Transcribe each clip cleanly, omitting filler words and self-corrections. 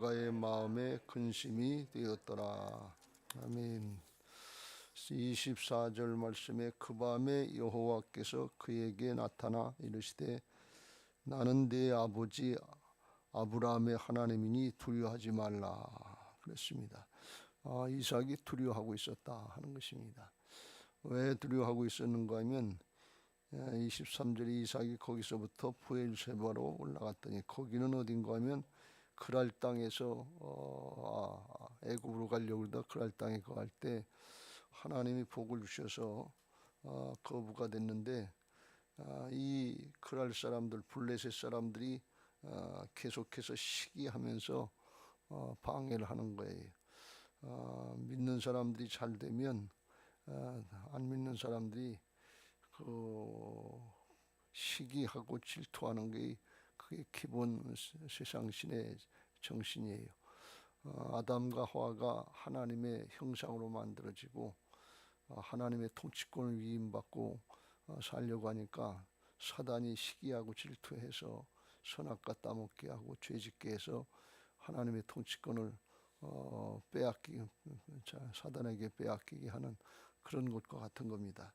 가의 마음에 근심이 되었더라. 아멘. 24절 말씀에 그 밤에 여호와께서 그에게 나타나 이르시되 나는 네 아버지 아브라함의 하나님이니 두려워하지 말라 그랬습니다. 이삭이 두려워하고 있었다 하는 것입니다. 왜 두려워하고 있었는가 하면 23절에 이삭이 거기서부터 부엘세바로 올라갔더니 거기는 어딘가 하면 그랄 땅에서 애굽으로 가려고 그러다 그랄 땅에 거할 때 하나님이 복을 주셔서 거부가 됐는데 이 그랄 사람들 블레셋 사람들이 계속해서 시기하면서 방해를 하는 거예요. 믿는 사람들이 잘 되면 안 믿는 사람들이 시기하고 질투하는 게 그게 기본 세상 신의 정신이에요. 아담과 하와가 하나님의 형상으로 만들어지고 하나님의 통치권을 위임받고 살려고 하니까 사단이 시기하고 질투해서 선악과 따먹게 하고 죄짓게 해서 하나님의 통치권을 사단에게 빼앗기게 하는 그런 것과 같은 겁니다.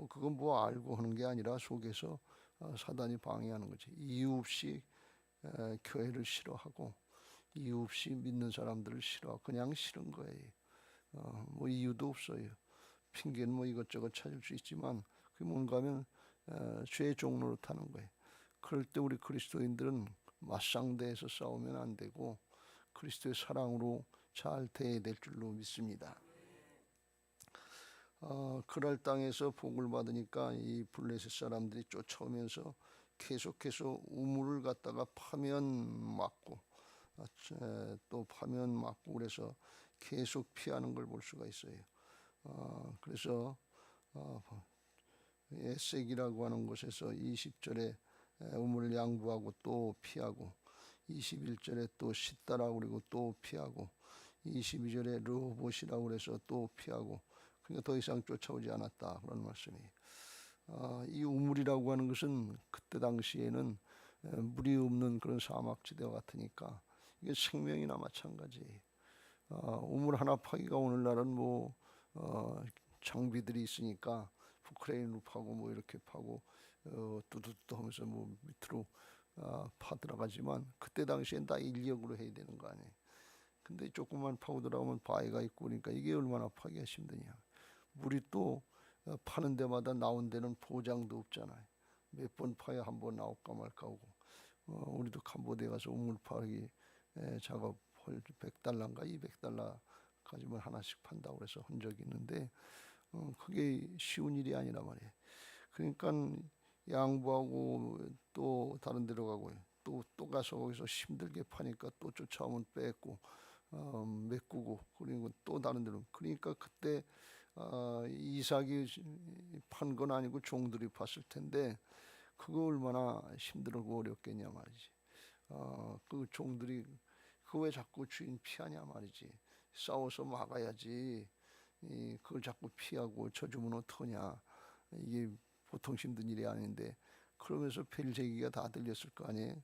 그건 알고 하는 게 아니라 속에서 사단이 방해하는 거지. 이유 없이 교회를 싫어하고 이유 없이 믿는 사람들을 싫어하고 그냥 싫은 거예요. 이유도 없어요. 핑계는 이것저것 찾을 수 있지만 그게 뭔가 하면 죄의 종로로 타는 거예요. 그럴 때 우리 그리스도인들은 맞상대해서 싸우면 안 되고 그리스도의 사랑으로 잘 대해야 될 줄로 믿습니다. 그랄 땅에서 복을 받으니까 이 블레셋 사람들이 쫓아오면서 계속해서 우물을 갖다가 파면 맞고 또 파면 맞고 그래서 계속 피하는 걸 볼 수가 있어요. 그래서 에색이라고 하는 곳에서 20절에 우물을 양보하고 또 피하고 21절에 또 싯다라고 그리고 또 피하고 22절에 르호봇이라고 그래서 또 피하고 그러니까 더 이상 쫓아오지 않았다 그런 말씀이에요. 이 우물이라고 하는 것은 그때 당시에는 물이 없는 그런 사막지대와 같으니까 이게 생명이나 마찬가지예요. 우물 하나 파기가 오늘날은 장비들이 있으니까 포크레인으로 파고 이렇게 파고 뚜두뚜 하면서 밑으로 파 들어가지만 그때 당시엔 다 인력으로 해야 되는 거 아니에요. 근데 조금만 파고 들어가면 바위가 있고 그러니까 이게 얼마나 파기가 힘드냐. 물이 또 파는 데마다 나온 데는 보장도 없잖아요. 몇 번 파야 한 번 나올까 말까 하고 우리도 캄보디아 가서 우물 파기 작업 100달러인가 200달러까지만 하나씩 판다고 그래서 한 적이 있는데 그게 쉬운 일이 아니란 말이에요. 그러니까 양보하고 또 다른 데로 가고 또 가서 거기서 힘들게 파니까 또 쫓아오면 뺏고 메꾸고 그리고 또 다른 데로 그러니까 그때 이삭이 판 건 아니고 종들이 팠을 텐데 그거 얼마나 힘들고 어렵겠냐 말이지. 그 종들이 그거 왜 자꾸 주인 피하냐 말이지. 싸워서 막아야지. 그걸 자꾸 피하고 쳐주면 어떡하냐. 이게 보통 힘든 일이 아닌데 그러면서 벨제기가 다 들렸을 거 아니에요.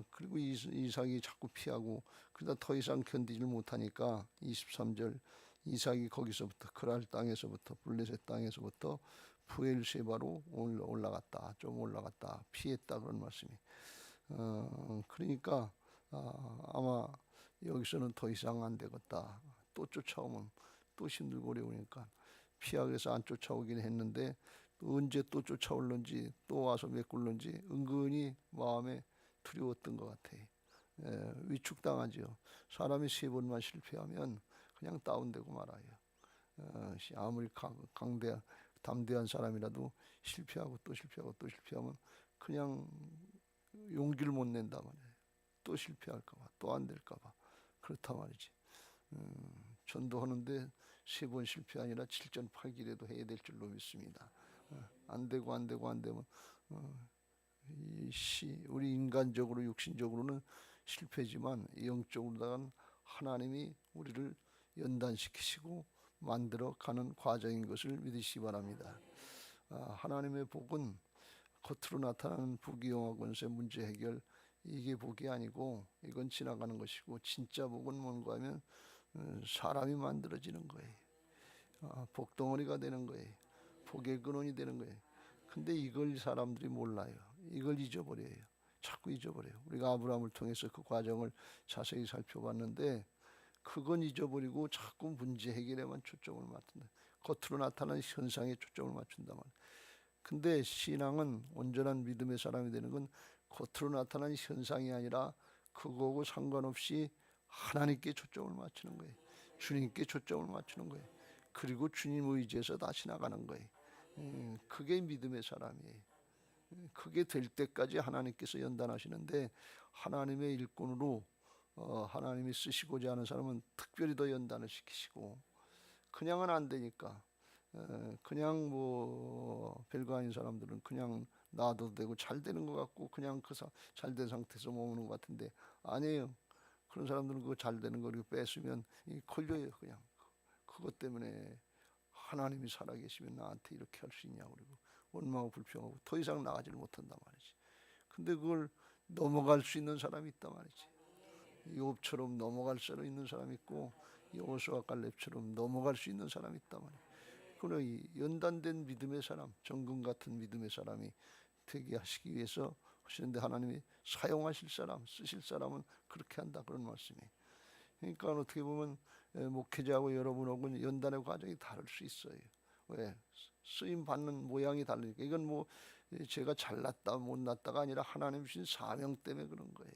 그리고 이삭이 자꾸 피하고 그러다 더 이상 견디질 못하니까 23절 이삭이 거기서부터 그랄 땅에서부터 블레셋 땅에서부터 부엘세바로 올라갔다. 좀 올라갔다. 피했다 그런 말씀이. 그러니까 아마 여기서는 더 이상 안 되겠다. 또 쫓아오면 또 힘들고 어려우니까 피하기 위해서 안 쫓아오긴 했는데 또 언제 또 쫓아올런지 또 와서 메꿀런지 은근히 마음에 두려웠던 것 같아. 위축당하죠. 사람이 3번만 실패하면 그냥 다운되고 말아요. 아무리 담대한 사람이라도 실패하고 또 실패하고 또 실패하면 그냥 용기를 못 낸다 말이에요. 또 실패할까봐 또 안 될까봐 그렇단 말이지. 전도하는데 3번 실패 아니라 7전 8기라도 해야 될 줄로 믿습니다. 안 되면 우리 인간적으로 육신적으로는 실패지만 영적으로는 하나님이 우리를 연단시키시고 만들어가는 과정인 것을 믿으시기 바랍니다. 하나님의 복은 겉으로 나타나는 부귀영화 권세 문제 해결 이게 복이 아니고 이건 지나가는 것이고, 진짜 복은 뭔가 하면 사람이 만들어지는 거예요. 복덩어리가 되는 거예요. 복의 근원이 되는 거예요. 근데 이걸 사람들이 몰라요. 이걸 잊어버려요. 자꾸 잊어버려요. 우리가 아브라함을 통해서 그 과정을 자세히 살펴봤는데, 그건 잊어버리고 자꾸 문제 해결에만 초점을 맞춘다. 겉으로 나타나는 현상에 초점을 맞춘단 말이에요. 근데 신앙은, 온전한 믿음의 사람이 되는 건 겉으로 나타나는 현상이 아니라 그거하고 상관없이 하나님께 초점을 맞추는 거예요. 주님께 초점을 맞추는 거예요. 그리고 주님 의지해서 다시 나가는 거예요. 그게 믿음의 사람이에요. 그게 될 때까지 하나님께서 연단하시는데, 하나님의 일꾼으로 하나님이 쓰시고자 하는 사람은 특별히 더 연단을 시키시고, 그냥은 안 되니까 그냥 뭐 별거 아닌 사람들은 그냥 놔둬도 되고 잘 되는 것 같고 그냥 그 잘 된 상태에서 머무는 것 같은데, 아니에요. 그런 사람들은 그거 잘 되는 거 이렇게 뺏으면 걸려요. 그냥 그것 때문에 하나님이 살아계시면 나한테 이렇게 할 수 있냐고, 그리고 원망하고 불평하고 더 이상 나가지를 못한단 말이지. 근데 그걸 넘어갈 수 있는 사람이 있단 말이지. 욥처럼 넘어갈 수 있는 사람이 있고, 여호수아 갈렙처럼 넘어갈 수 있는 사람이 있단 말이야. 그러나 이 연단된 믿음의 사람, 정금 같은 믿음의 사람이 되게 하시기 위해서 하시는데, 하나님이 사용하실 사람, 쓰실 사람은 그렇게 한다, 그런 말씀이에요. 그러니까 어떻게 보면 목회자하고 여러분하고는 연단의 과정이 다를 수 있어요. 왜? 쓰임 받는 모양이 다르니까. 이건 뭐 제가 잘났다 못났다가 아니라 하나님 주신 사명 때문에 그런 거예요.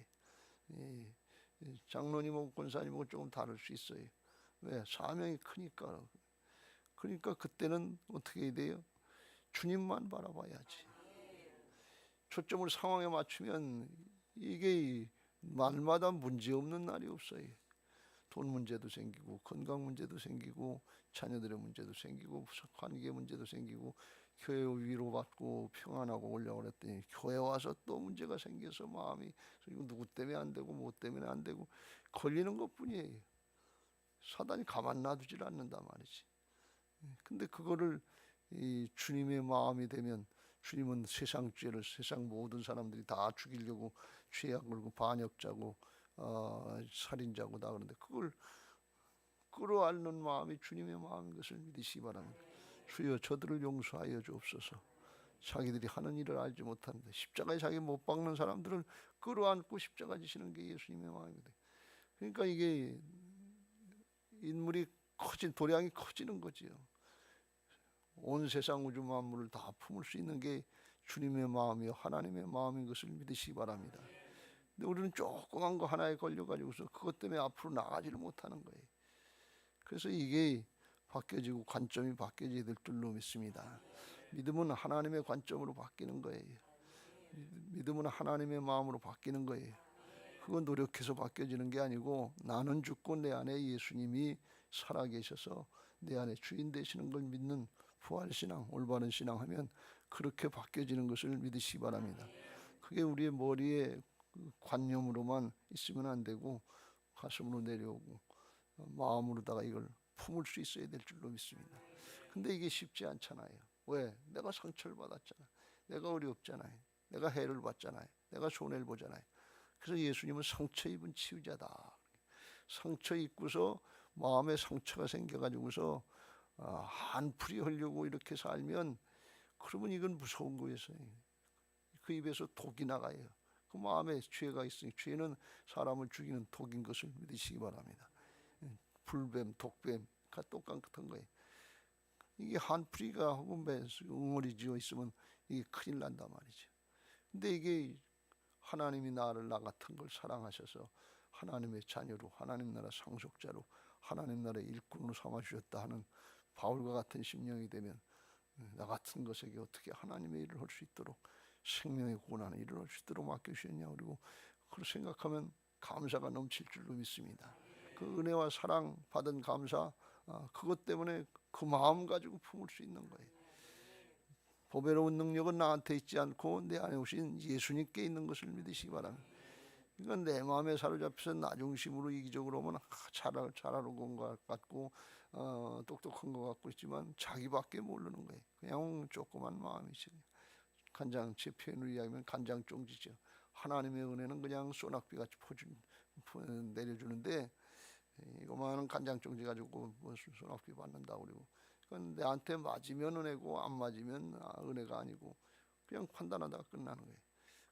장로님하고 권사님하고 조금 다를 수 있어요. 왜? 사명이 크니까. 그러니까 그때는 어떻게 해야 돼요? 주님만 바라봐야지. 초점을 상황에 맞추면 이게 날마다 문제 없는 날이 없어요. 돈 문제도 생기고, 건강 문제도 생기고, 자녀들의 문제도 생기고, 관계 문제도 생기고, 교회 위로받고 평안하고 오려고 그랬더니 교회 와서 또 문제가 생겨서 마음이, 그리고 누구 때문에 안 되고 뭐 때문에 안 되고 걸리는 것뿐이에요. 사단이 가만 놔두질 않는단 말이지. 근데 그거를 이 주님의 마음이 되면, 주님은 세상 죄를, 세상 모든 사람들이 다 죽이려고 죄악 걸고 반역자고 살인자고 다 그런데, 그걸 끌어안는 마음이 주님의 마음인 것을 믿으시기 바랍니다. 주여 저들을 용서하여 주옵소서. 자기들이 하는 일을 알지 못하는데 십자가에 자기 못 박는 사람들을 끌어안고 십자가 지시는 게 예수님의 마음입니다. 그러니까 이게 인물이 도량이 커지는 거지요. 온 세상 우주 만물을 다 품을 수 있는 게 주님의 마음이요 하나님의 마음인 것을 믿으시기 바랍니다. 근데 우리는 조그만 거 하나에 걸려가지고서 그것 때문에 앞으로 나가지를 못하는 거예요. 그래서 이게 바뀌어지고 관점이 바뀌어져야 될 줄로 믿습니다. 믿음은 하나님의 관점으로 바뀌는 거예요. 믿음은 하나님의 마음으로 바뀌는 거예요. 그건 노력해서 바뀌어지는 게 아니고, 나는 죽고 내 안에 예수님이 살아계셔서 내 안에 주인 되시는 걸 믿는 부활신앙, 올바른 신앙하면 그렇게 바뀌어지는 것을 믿으시기 바랍니다. 그게 우리의 머리에 관념으로만 있으면 안 되고 가슴으로 내려오고 마음으로다가 이걸 품을 수 있어야 될 줄로 믿습니다. 근데 이게 쉽지 않잖아요. 왜? 내가 상처를 받았잖아. 내가 어렵잖아요. 내가 해를 받잖아요. 내가 손해를 보잖아요. 그래서 예수님은 상처 입은 치유자다. 상처 입고서 마음에 상처가 생겨가지고서 한풀이 하려고 이렇게 살면, 그러면 이건 무서운 거였어요. 그 입에서 독이 나가요. 그 마음에 죄가 있으니, 죄는 사람을 죽이는 독인 것을 믿으시기 바랍니다. 불뱀, 독뱀과 똑같은 거예요. 이게 한풀이가 하고 응어리 지어 있으면 이게 큰일 난단 말이죠. 근데 이게 하나님이 나를 나 같은 걸 사랑하셔서 하나님의 자녀로, 하나님 나라 상속자로, 하나님 나라의 일꾼으로 삼아주셨다 하는 바울과 같은 심령이 되면, 나 같은 것에게 어떻게 하나님의 일을 할 수 있도록, 생명의 구원하는 일을 할 수 있도록 맡겨주셨냐, 그리고 그걸 생각하면 감사가 넘칠 줄로 믿습니다. 그 은혜와 사랑 받은 감사, 그것 때문에 그 마음 가지고 품을 수 있는 거예요. 보배로운 능력은 나한테 있지 않고 내 안에 오신 예수님께 있는 것을 믿으시기 바랍니다. 이건 내 마음에 사로잡혀서 나 중심으로 이기적으로 오면 잘하는 것 같고 똑똑한 것 같고 있지만 자기밖에 모르는 거예요. 그냥 조그만 마음이지. 간장, 제 표현을 이야기하면 간장쫑지죠. 하나님의 은혜는 그냥 소낙비같이 내려주는데 이거만은 간장종지 가지고 뭐 소낙비 받는다 그러고 그건 내한테 맞으면 은혜고 안 맞으면 은혜가 아니고 그냥 판단하다가 끝나는 거예요.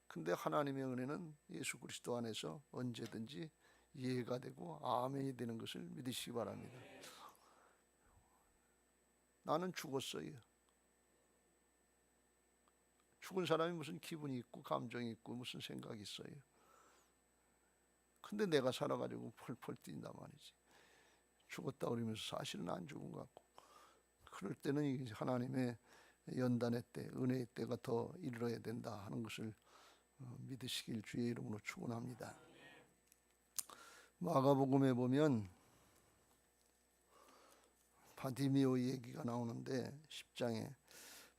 근데 하나님의 은혜는 예수 그리스도 안에서 언제든지 이해가 되고 아멘이 되는 것을 믿으시기 바랍니다. 나는 죽었어요. 죽은 사람이 무슨 기분이 있고 감정이 있고 무슨 생각이 있어요. 근데 내가 살아가지고 펄펄 뛴단 말이지. 죽었다 그러면서 사실은 안 죽은 것 같고 그럴 때는 하나님의 연단의 때 은혜의 때가 더 이르러야 된다 하는 것을 믿으시길 주의 이름으로 축원합니다. 마가복음에 보면 바디메오 얘기가 나오는데 10장에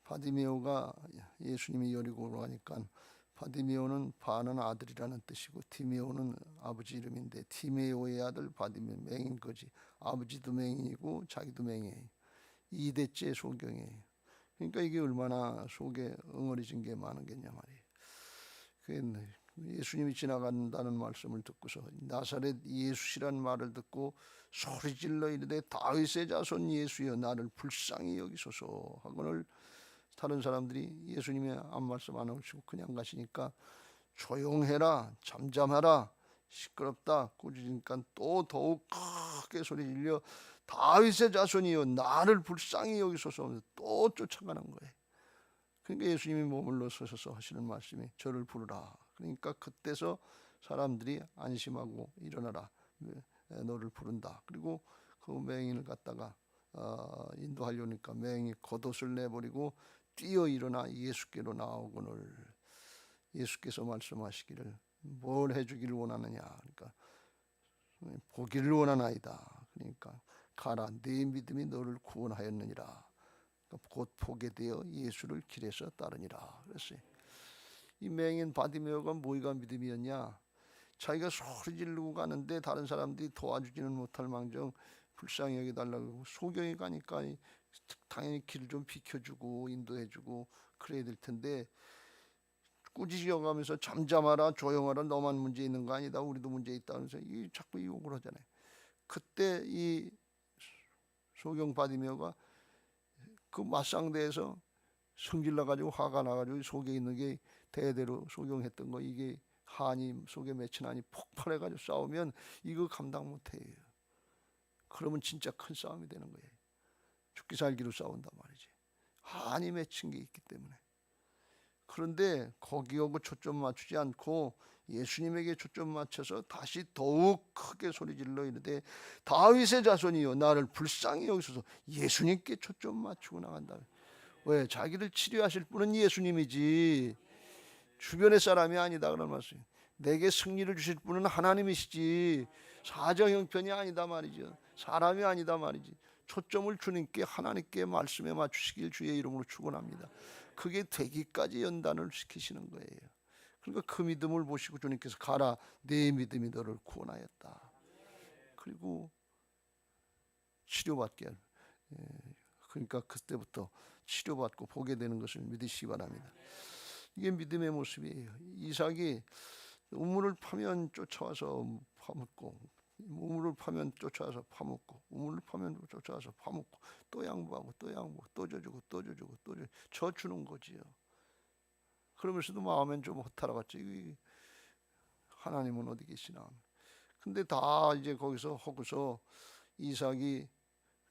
바디메오가 예수님이 여리고로 가니까 바디메오는 바는 아들이라는 뜻이고 디메오는 아버지 이름인데 디메오의 아들 바디메오 맹인 거지. 아버지도 맹인이고 자기도 맹이에요. 2대째 소경이에요. 그러니까 이게 얼마나 속에 엉어리진 게 많은겠냐 말이에요. 예수님이 지나간다는 말씀을 듣고서 나사렛 예수시란 말을 듣고 소리질러 이르되 다윗의 자손 예수여 나를 불쌍히 여기소서 하거늘 다른 사람들이 예수님이 아무 말씀 안 하시고 그냥 가시니까 조용해라 잠잠하라 시끄럽다 꾸짖으니까 또 더욱 크게 소리 질려 다윗의 자손이여 나를 불쌍히 여기소서 하면서 또 쫓아가는 거예요. 그러니까 예수님이 머물러 서셔서 하시는 말씀이 저를 부르라. 그러니까 그때서 사람들이 안심하고 일어나라 너를 부른다. 그리고 그 맹인을 갖다가 인도하려니까 맹인이 겉옷을 내버리고 뛰어 일어나 예수께로 나오거늘 예수께서 말씀하시기를 뭘 해주기를 원하느냐. 그러니까 보기를 원하나이다. 그러니까 가라 네 믿음이 너를 구원하였느니라. 곧 보게 되어 예수를 길에서 따르니라 그랬어요. 이 맹인 바디메오가 뭐가 믿음이었냐? 자기가 소리 지르고 가는데 다른 사람들이 도와주지는 못할 망정 불쌍히 여겨달라고 소경이 가니까 당연히 길을 좀 비켜주고 인도해주고 그래야 될 텐데 꾸짖어가면서 잠잠하라 조용하라 너만 문제 있는 거 아니다 우리도 문제 있다 하면서 자꾸 욕을 하잖아요. 그때 이 소경 바디메오가 그 맞상대에서 성질나가지고 화가 나가지고 속에 있는 게 대대로 소경했던 거 이게 한이 속에 맺힌 한이 폭발해가지고 싸우면 이거 감당 못해요. 그러면 진짜 큰 싸움이 되는 거예요. 죽기 살기로 싸운단 말이지. 한이 맺힌 게 있기 때문에. 그런데 거기하고 초점 맞추지 않고 예수님에게 초점 맞춰서 다시 더욱 크게 소리질러 이르되 다윗의 자손이여 나를 불쌍히 여기소서. 예수님께 초점 맞추고 나간다. 왜? 자기를 치료하실 분은 예수님이지 주변의 사람이 아니다 그런 말씀. 내게 승리를 주실 분은 하나님이시지 사정 형편이 아니다 말이죠. 사람이 아니다 말이지. 초점을 주님께 하나님께 말씀에 맞추시길 주의 이름으로 축원합니다. 그게 되기까지 연단을 시키시는 거예요. 그러니까 그 믿음을 보시고 주님께서 가라 내 믿음이 너를 구원하였다. 그리고 치료받게 그러니까 그때부터 치료받고 보게 되는 것을 믿으시기 바랍니다. 이게 믿음의 모습이에요. 이삭이 우물을 파면 쫓아와서 파묻고 우물을 파면 쫓아와서 파묻고 우물을 파면 쫓아와서 파묻고 또 양보하고 또 양보하고 또 줘주고 또 줘주고 또 져주는 거지요. 그러면서도 마음엔 좀 허탈하겠지. 하나님은 어디 계시나. 근데 다 이제 거기서 하고서 이삭이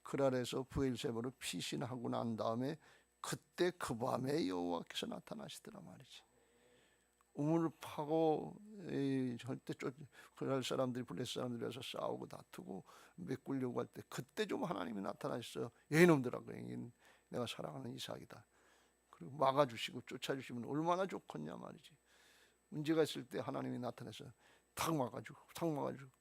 그랄에서 브엘세바로 피신하고 난 다음에 그때 그 밤에 여호와께서 나타나시더라 말이지. 우물을 파고 절대 그랄 사람들이 블레셋 사람들이 와서 싸우고 다투고 메꾸려고 할 때 그때 좀 하나님이 나타나셨어요. 이놈들하고 내가 사랑하는 이삭이다. 그리고 막아주시고 쫓아주시면 얼마나 좋겠냐 말이지. 문제가 있을 때 하나님이 나타나서 탁 막아주고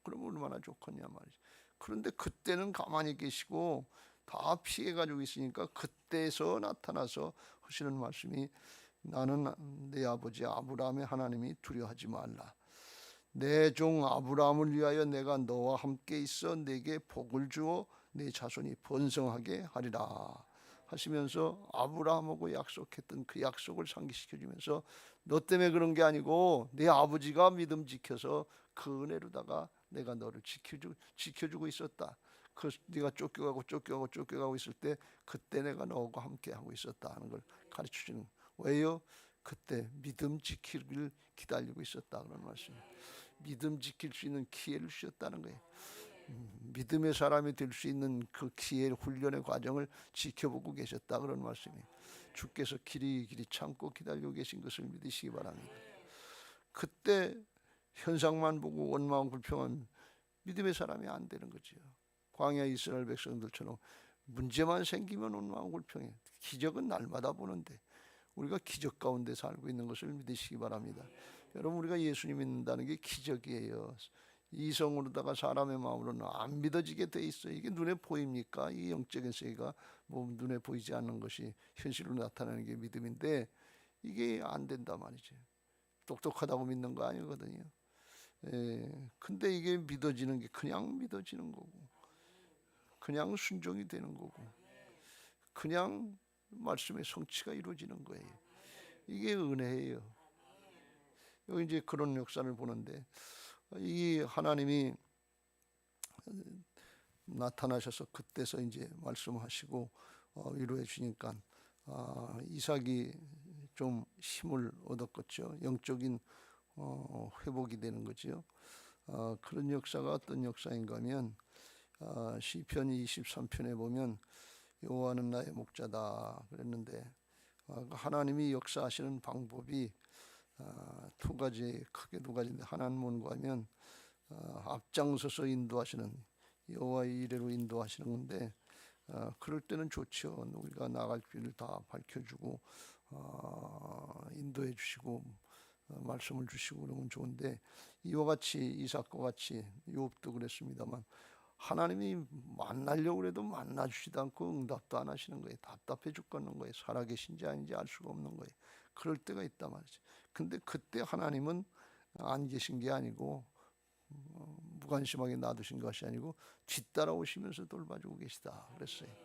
그러면 얼마나 좋겠냐 말이지. 그런데 그때는 가만히 계시고 다 피해가지고 있으니까 그때서 나타나서 하시는 말씀이 나는 내 아버지 아브라함의 하나님이 두려워하지 말라. 내 종 아브라함을 위하여 내가 너와 함께 있어 내게 복을 주어 내 자손이 번성하게 하리라. 하시면서 아브라함하고 약속했던 그 약속을 상기시켜 주면서 너 때문에 그런 게 아니고 내 아버지가 믿음 지켜서 그 은혜로다가 내가 너를 지켜주고 있었다. 그 네가 쫓겨가고 있을 때 그때 내가 너하고 함께 하고 있었다 하는 걸 가르쳐 주는. 왜요? 그때 믿음 지키길 기다리고 있었다 그런 말씀이에요. 믿음 지킬 수 있는 기회를 주셨다는 거예요. 믿음의 사람이 될 수 있는 그 기회 훈련의 과정을 지켜보고 계셨다 그런 말씀이에요. 주께서 길이 참고 기다리고 계신 것을 믿으시기 바랍니다. 그때 현상만 보고 원망하고 불평한 믿음의 사람이 안 되는 거지요. 광야 이스라엘 백성들처럼 문제만 생기면 원망하고 불평해. 기적은 날마다 보는데 우리가 기적 가운데 살고 있는 것을 믿으시기 바랍니다. 여러분, 우리가 예수님 믿는다는 게 기적이에요. 이성으로다가 사람의 마음으로는 안 믿어지게 돼 있어요. 이게 눈에 보입니까? 이 영적인 세계가 뭐 눈에 보이지 않는 것이 현실로 나타나는 게 믿음인데 이게 안 된단 말이죠. 똑똑하다고 믿는 거 아니거든요. 근데 이게 믿어지는 게 그냥 믿어지는 거고, 그냥 순종이 되는 거고, 그냥 말씀의 성취가 이루어지는 거예요. 이게 은혜예요. 여기 이제 그런 역사를 보는데 이 하나님이 나타나셔서 그때서 이제 말씀하시고 위로해 주니까 이삭이 좀 힘을 얻었겠죠. 영적인 회복이 되는 거죠. 그런 역사가 어떤 역사인가 하면 시편 23편에 보면 여호와는 나의 목자다 그랬는데 하나님이 역사하시는 방법이 크게 두 가지인데 하나는 뭔가 하면 앞장서서 인도하시는 여호와의 이래로 인도하시는 건데 그럴 때는 좋죠. 우리가 나갈 길을 다 밝혀주고 인도해 주시고 말씀을 주시고 그러면 좋은데 이와 같이 이삭과 같이 욥도 그랬습니다만 하나님이 만나려고 해도 만나 주시도 않고 응답도 안 하시는 거예요. 답답해 죽겠는 거예요. 살아계신지 아닌지 알 수가 없는 거예요. 그럴 때가 있단 말이죠. 근데 그때 하나님은 안 계신 게 아니고 무관심하게 놔두신 것이 아니고 뒤따라오시면서 돌봐주고 계시다 그랬어요.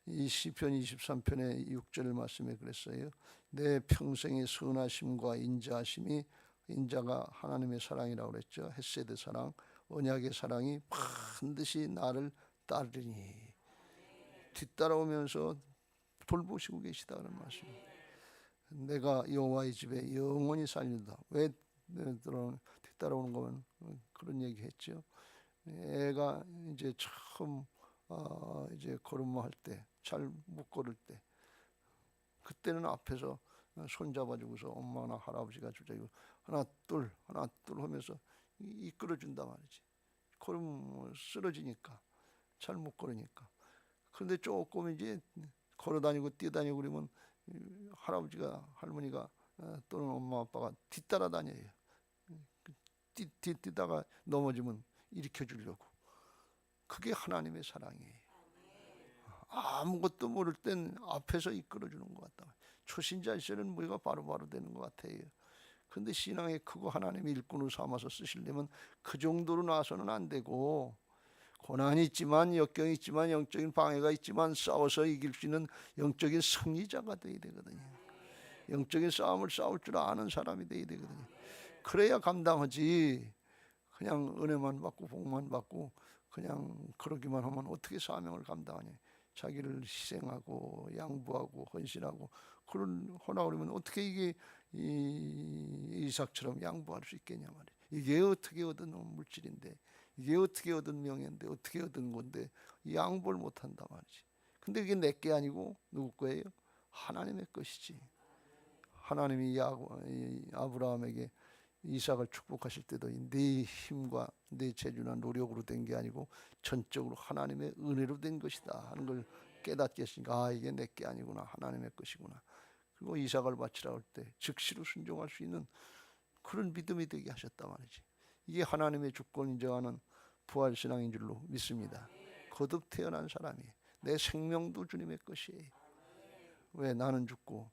이 시편 23편의 6절 말씀에 그랬어요. 내 평생의 선하심과 인자하심이, 인자가 하나님의 사랑이라고 그랬죠. 헤세드 사랑, 언약의 사랑이 반드시 나를 따르니 뒤따라오면서 돌보시고 계시다는 말씀입니다. 내가 여호와의 집에 영원히 살린다. 왜 뒤따라오는 거면 그런 얘기했죠. 애가 이제 처음 이제 걸음마 할 때, 잘 못 걸을 때, 그때는 앞에서 손 잡아주고서 엄마나 할아버지가 주자고 하나 둘 하면서 이끌어준단 말이지. 걸음 쓰러지니까 잘 못 걸으니까. 그런데 조금 이제 걸어다니고 뛰어다니고 그러면 할아버지가 할머니가 또는 엄마 아빠가 뒤따라 다녀요. 뛰다가 넘어지면 일으켜 주려고. 그게 하나님의 사랑이에요. 아무것도 모를 땐 앞에서 이끌어주는 것 같다. 초신자 시절은 뭐가 바로바로 되는 것 같아요. 근데 신앙의 크고 하나님의 일꾼으로 삼아서 쓰시려면 그 정도로 나서는 안 되고, 고난이 있지만 역경이 있지만 영적인 방해가 있지만 싸워서 이길 수 있는 영적인 승리자가 되어야 되거든요. 영적인 싸움을 싸울 줄 아는 사람이 되어야 되거든요. 그래야 감당하지. 그냥 은혜만 받고 복만 받고 그냥 그러기만 하면 어떻게 사명을 감당하냐. 자기를 희생하고 양보하고 헌신하고 그런 하나 그러면 어떻게 이게 이삭처럼 양보할 수 있겠냐 말이야. 이게 어떻게 얻은 물질인데, 이게 어떻게 얻은 명예인데, 어떻게 얻은 건데 양보를 못한단 말이지. 근데 이게 내 게 아니고 누구 거예요? 하나님의 것이지. 하나님이 아브라함에게 이삭을 축복하실 때도 네 힘과 네 재주나 노력으로 된 게 아니고 전적으로 하나님의 은혜로 된 것이다 하는 걸 깨닫게 했으니까 이게 내 게 아니구나, 하나님의 것이구나. 그리고 이삭을 바치라 할 때 즉시로 순종할 수 있는 그런 믿음이 되게 하셨단 말이지. 이게 하나님의 주권 인정하는 부활신앙인 줄로 믿습니다. 거듭 태어난 사람이 내 생명도 주님의 것이에요. 왜 나는 죽고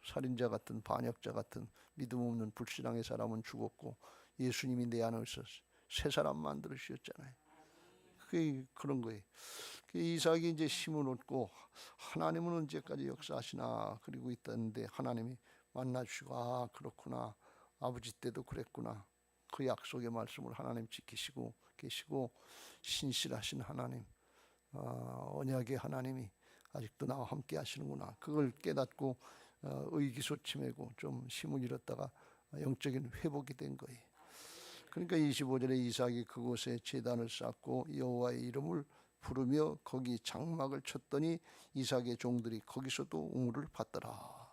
살인자 같은 반역자 같은 믿음 없는 불신앙의 사람은 죽었고 예수님이 내 안에서 새 사람 만들어 주셨잖아요. 그게 그런 거예요. 이삭이 이제 힘을 얻고 하나님은 언제까지 역사하시나 그리고 있다는데 하나님이 만나주시고 아 그렇구나 아버지 때도 그랬구나 그 약속의 말씀을 하나님 지키시고 계시고 신실하신 하나님 언약의 하나님이 아직도 나와 함께 하시는구나 그걸 깨닫고 의기소침하고 좀 힘을 잃었다가 영적인 회복이 된 거예요. 그러니까 25절에 이삭이 그곳에 제단을 쌓고 여호와의 이름을 부르며 거기 장막을 쳤더니 이삭의 종들이 거기서도 우물을 받더라.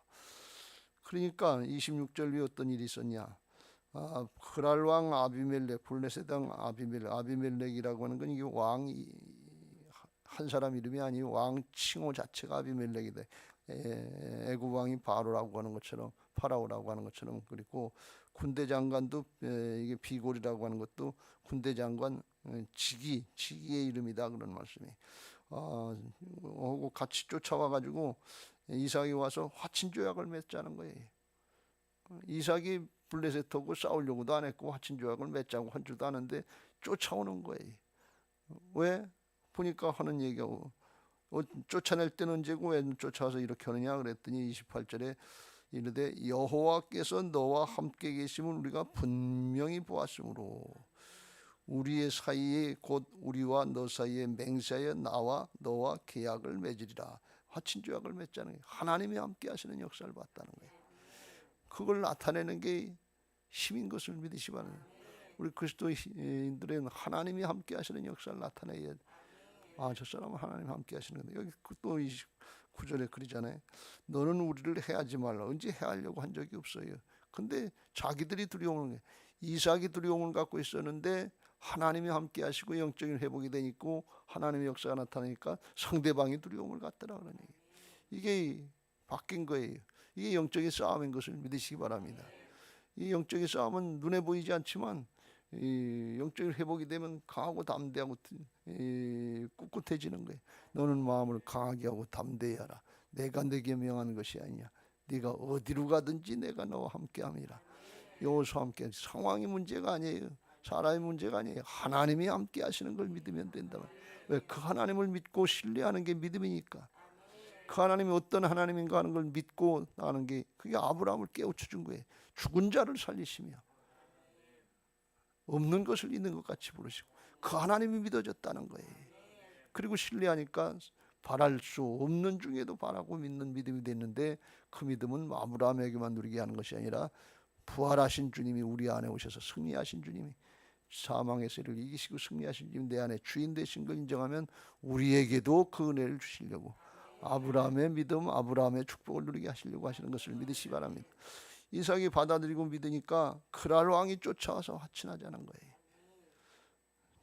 그러니까 26절 위에 어떤 일이 있었냐? 그랄 왕 아비멜렉 블레셋 왕 아비멜렉이라고 하는 건 이게 왕이 한 사람 이름이 아니고 왕 칭호 자체가 아비멜렉이다. 애굽 왕이 바로라고 하는 것처럼 파라오라고 하는 것처럼 그리고 군대 장관도 이게 비골이라고 하는 것도 군대 장관 지기의 이름이다 그런 말씀이. 하고 같이 쫓아와 가지고 이삭이 와서 화친 조약을 맺자는 거예요. 이삭이 블레셋하고 싸우려고도 안 했고 화친 조약을 맺자고 한 줄도 아는데 쫓아오는 거예요. 왜? 보니까 하는 얘기가 쫓아낼 때는 언제고 왜 쫓아와서 이렇게 하느냐 그랬더니 28절에 이르되 여호와께서 너와 함께 계심을 우리가 분명히 보았으므로 우리의 사이에 곧 우리와 너 사이에 맹세하여 나와 너와 계약을 맺으리라. 화친 조약을 맺자는 거예요. 하나님이 함께 하시는 역사를 봤다는 거예요. 그걸 나타내는 게 힘인 것을 믿으시 바랍니다. 우리 그리스도인들은 하나님이 함께 하시는 역사를 나타내야 저 사람은 하나님 함께 하시는 건데 여기 또 29절에 그러잖아요. 너는 우리를 해하지 말라. 언제 해하려고 한 적이 없어요. 근데 자기들이 두려움을 이삭이 두려움을 갖고 있었는데 하나님이 함께 하시고 영적인 회복이 되니까 하나님의 역사가 나타나니까 상대방이 두려움을 갖더라 그러니 이게 바뀐 거예요. 이게 영적인 싸움인 것을 믿으시기 바랍니다. 이 영적인 싸움은 눈에 보이지 않지만 이 영적인 회복이 되면 강하고 담대하고 꿋꿋해지는 거예요. 너는 마음을 강하게 하고 담대히 하라. 내가 네게 명하는 것이 아니냐. 네가 어디로 가든지 내가 너와 함께함이라. 여호수아와 함께. 상황이 문제가 아니에요. 사람의 문제가 아니에요. 하나님이 함께 하시는 걸 믿으면 된다. 왜? 그 하나님을 믿고 신뢰하는 게 믿음이니까. 그 하나님이 어떤 하나님인가 하는 걸 믿고 나가는 게 그게 아브라함을 깨우쳐 준 거예요. 죽은 자를 살리시며 없는 것을 있는 것 같이 부르시고 그 하나님이 믿어졌다는 거예요. 그리고 신뢰하니까 바랄 수 없는 중에도 바라고 믿는 믿음이 됐는데 그 믿음은 아브라함에게만 누리게 하는 것이 아니라 부활하신 주님이 우리 안에 오셔서 승리하신 주님이 사망의 세를 이기시고 승리하신 주님 내 안에 주인 되신 걸 인정하면 우리에게도 그 은혜를 주시려고 아브라함의 믿음 아브라함의 축복을 누리게 하시려고 하시는 것을 믿으시기 바랍니다. 이삭이 받아들이고 믿으니까 그랄 왕이 쫓아와서 화친하자는 거예요.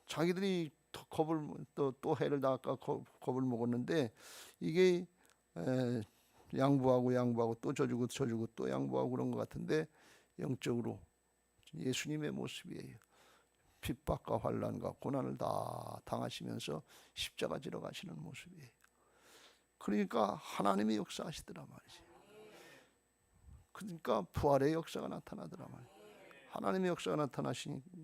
자기들이 겁을 또 해를 당할까 겁을 먹었는데 이게 양보하고 또 져주고 또 양보하고 그런 것 같은데 영적으로 예수님의 모습이에요. 핍박과 환난과 고난을 다 당하시면서 십자가 지러 가시는 모습이에요. 그러니까 하나님의 역사하시더라 말이지. 그러니까 부활의 역사가 나타나더라 말이야. 하나님의 역사가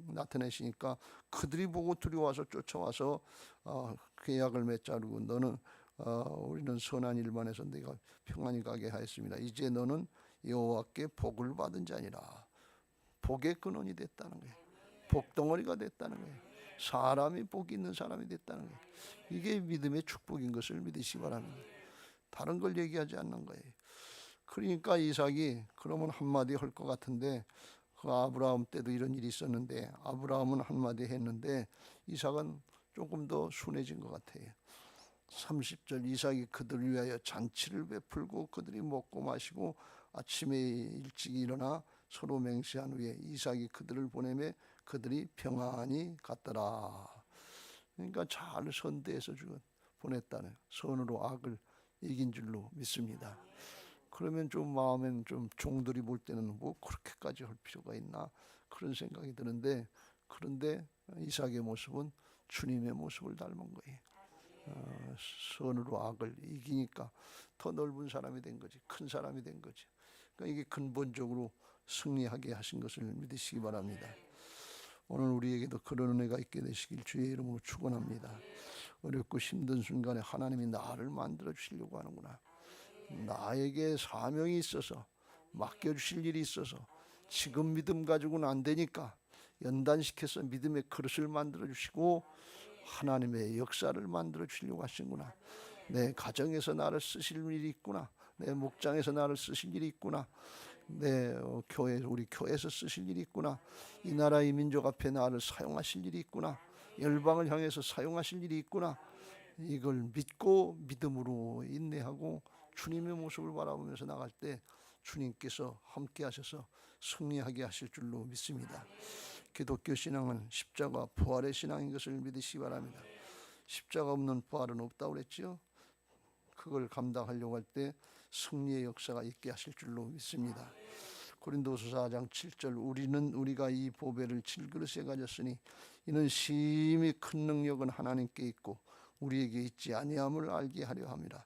나타내시니까 그들이 보고 두려워서 쫓아와서 계약을 맺자고 너는 우리는 선한 일만 해서 네가 평안히 가게 하였습니다. 이제 너는 여호와께 복을 받은 자니라. 복의 근원이 됐다는 거예요. 복덩어리가 됐다는 거예요. 사람이 복이 있는 사람이 됐다는 거예요. 이게 믿음의 축복인 것을 믿으시기 바랍니다. 다른 걸 얘기하지 않는 거예요. 그러니까 이삭이 그러면 한마디 할 것 같은데 그 아브라함 때도 이런 일이 있었는데 아브라함은 한마디 했는데 이삭은 조금 더 순해진 것 같아요. 30절 이삭이 그들을 위하여 잔치를 베풀고 그들이 먹고 마시고 아침에 일찍 일어나 서로 맹세한 후에 이삭이 그들을 보내매 그들이 평안히 갔더라. 그러니까 잘 선대해서 보냈다는 선으로 악을 이긴 줄로 믿습니다. 그러면 좀 마음엔 좀 종들이 볼 때는 뭐 그렇게까지 할 필요가 있나 그런 생각이 드는데 그런데 이삭의 모습은 주님의 모습을 닮은 거예요. 선으로 악을 이기니까 더 넓은 사람이 된 거지 큰 사람이 된 거지. 그러니까 이게 근본적으로 승리하게 하신 것을 믿으시기 바랍니다. 오늘 우리에게도 그런 은혜가 있게 되시길 주의 이름으로 축원합니다. 어렵고 힘든 순간에 하나님이 나를 만들어 주시려고 하는구나. 나에게 사명이 있어서 맡겨주실 일이 있어서 지금 믿음 가지고는 안 되니까 연단시켜서 믿음의 그릇을 만들어 주시고 하나님의 역사를 만들어 주시려고 하시는구나. 내 가정에서 나를 쓰실 일이 있구나. 내 목장에서 나를 쓰실 일이 있구나. 내 교회, 우리 교회에서 쓰실 일이 있구나. 이 나라 이 민족 앞에 나를 사용하실 일이 있구나. 열방을 향해서 사용하실 일이 있구나. 이걸 믿고 믿음으로 인내하고 주님의 모습을 바라보면서 나갈 때 주님께서 함께 하셔서 승리하게 하실 줄로 믿습니다. 기독교 신앙은 십자가 부활의 신앙인 것을 믿으시기 바랍니다. 십자가 없는 부활은 없다고 그랬지요. 그걸 감당하려고 할 때 승리의 역사가 있게 하실 줄로 믿습니다. 고린도서 4장 7절 우리가 이 보배를 질그릇에 가졌으니 이는 심히 큰 능력은 하나님께 있고 우리에게 있지 아니함을 알게 하려 함이라.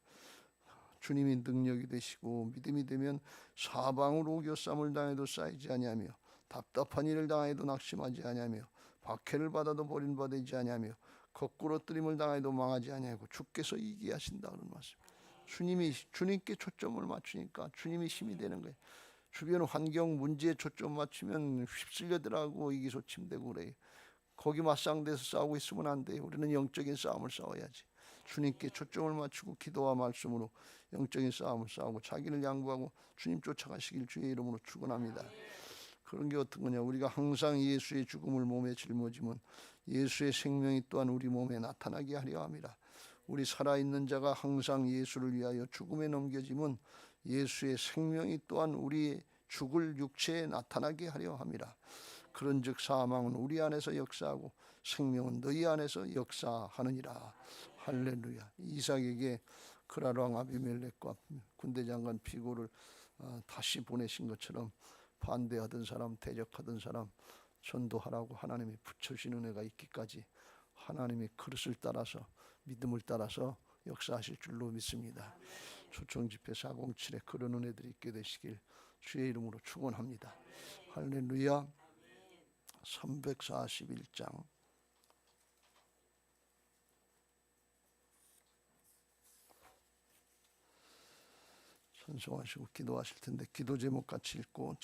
주님이 능력이 되시고 믿음이 되면 사방으로 오겨쌈을 당해도 쌓이지 아니하며 답답한 일을 당해도 낙심하지 아니하며 박해를 받아도 버림받지 아니하며 거꾸로 뜨림을 당해도 망하지 아니하고 주께서 이기게 하신다는 말씀. 주님께 초점을 맞추니까 주님이 힘이 되는 거예요. 주변 환경 문제에 초점 맞추면 휩쓸려들하고 이기소침되고 그래요. 거기 맞상대해서 싸우고 있으면 안 돼요. 우리는 영적인 싸움을 싸워야지. 주님께 초점을 맞추고 기도와 말씀으로 영적인 싸움을 싸우고 자기를 양보하고 주님 쫓아가시길 주의 이름으로 축원합니다. 그런 게 어떤 거냐? 우리가 항상 예수의 죽음을 몸에 짊어지면 예수의 생명이 또한 우리 몸에 나타나게 하려 합니다. 우리 살아있는 자가 항상 예수를 위하여 죽음에 넘겨지면 예수의 생명이 또한 우리의 죽을 육체에 나타나게 하려 합니다. 그런즉 사망은 우리 안에서 역사하고 생명은 너희 안에서 역사하느니라. 할렐루야. 이삭에게 그랄왕 아비멜렉과 군대장관 피고를 다시 보내신 것처럼 반대하던 사람, 대적하던 사람 전도하라고 하나님이 붙여주신 은혜가 있기까지 하나님의 그릇을 따라서 믿음을 따라서 역사하실 줄로 믿습니다. 초청집회 407에 그런 은혜들이 있게 되시길 주의 이름으로 축원합니다. 할렐루야. 341장 찬송하시고 기도하실 텐데 기도 제목 같이 읽고